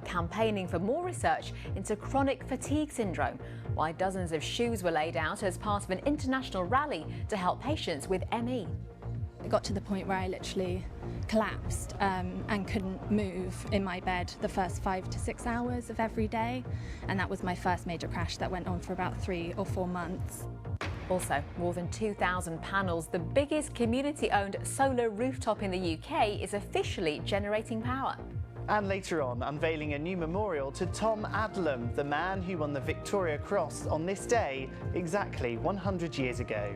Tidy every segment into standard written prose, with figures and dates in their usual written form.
Campaigning for more research into chronic fatigue syndrome, why dozens of shoes were laid out as part of an international rally to help patients with ME. It got to the point where I literally collapsed and couldn't move in my bed the first 5 to 6 hours of every day, and that was my first major crash that went on for about 3 or 4 months. Also, more than 2,000 panels, the biggest community-owned solar rooftop in the UK, is officially generating power. And later on, unveiling a new memorial to Tom Adlam, the man who won the Victoria Cross on this day exactly 100 years ago.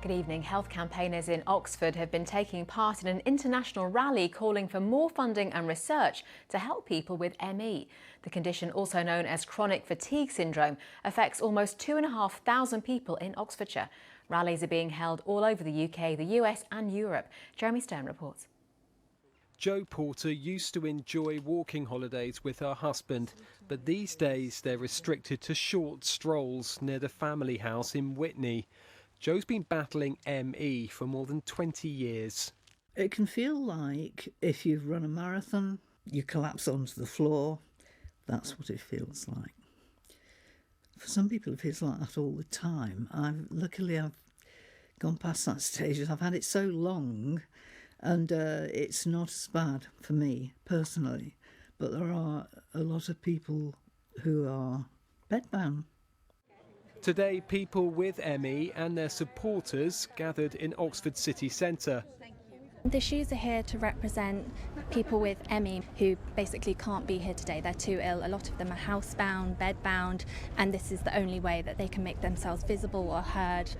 Good evening. Health campaigners in Oxford have been taking part in an international rally calling for more funding and research to help people with ME. The condition, also known as chronic fatigue syndrome, affects almost 2,500 people in Oxfordshire. Rallies are being held all over the UK, the US and Europe. Jeremy Stern reports. Jo Porter used to enjoy walking holidays with her husband, but these days they're restricted to short strolls near the family house in Witney. Jo's been battling ME for more than 20 years. It can feel like if you've run a marathon, you collapse onto the floor. That's what it feels like. For some people, it feels like that all the time. Luckily, I've gone past that stage. I've had it so long, and it's not as bad for me personally. But there are a lot of people who are bedbound. Today, people with ME and their supporters gathered in Oxford city centre. The shoes are here to represent people with ME who basically can't be here today. They're too ill. A lot of them are housebound, bedbound, and this is the only way that they can make themselves visible or heard,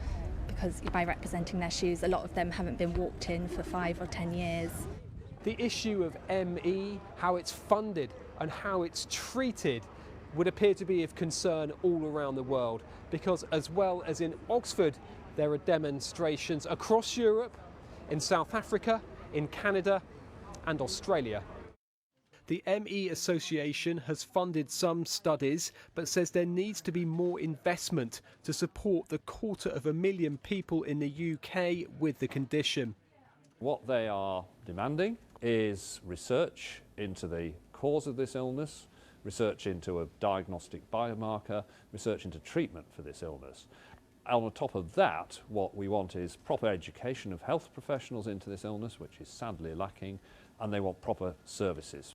because by representing their shoes, a lot of them haven't been walked in for 5 or 10 years. The issue of ME, how it's funded and how it's treated, would appear to be of concern all around the world, because as well as in Oxford, there are demonstrations across Europe, in South Africa, in Canada and Australia. The ME Association has funded some studies, but says there needs to be more investment to support the 250,000 people in the UK with the condition. What they are demanding is research into the cause of this illness, research into a diagnostic biomarker, research into treatment for this illness. On top of that, what we want is proper education of health professionals into this illness, which is sadly lacking, and they want proper services.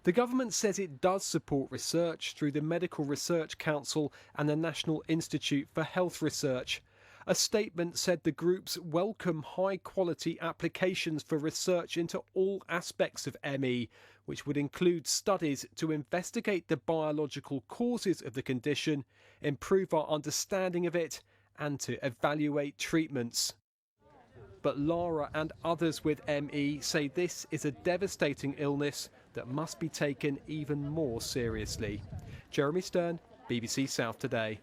The government says it does support research through the Medical Research Council and the National Institute for Health Research. A statement said the groups welcome high-quality applications for research into all aspects of ME, which would include studies to investigate the biological causes of the condition, improve our understanding of it, and to evaluate treatments. But Lara and others with ME say this is a devastating illness that must be taken even more seriously. Jeremy Stern, BBC South Today.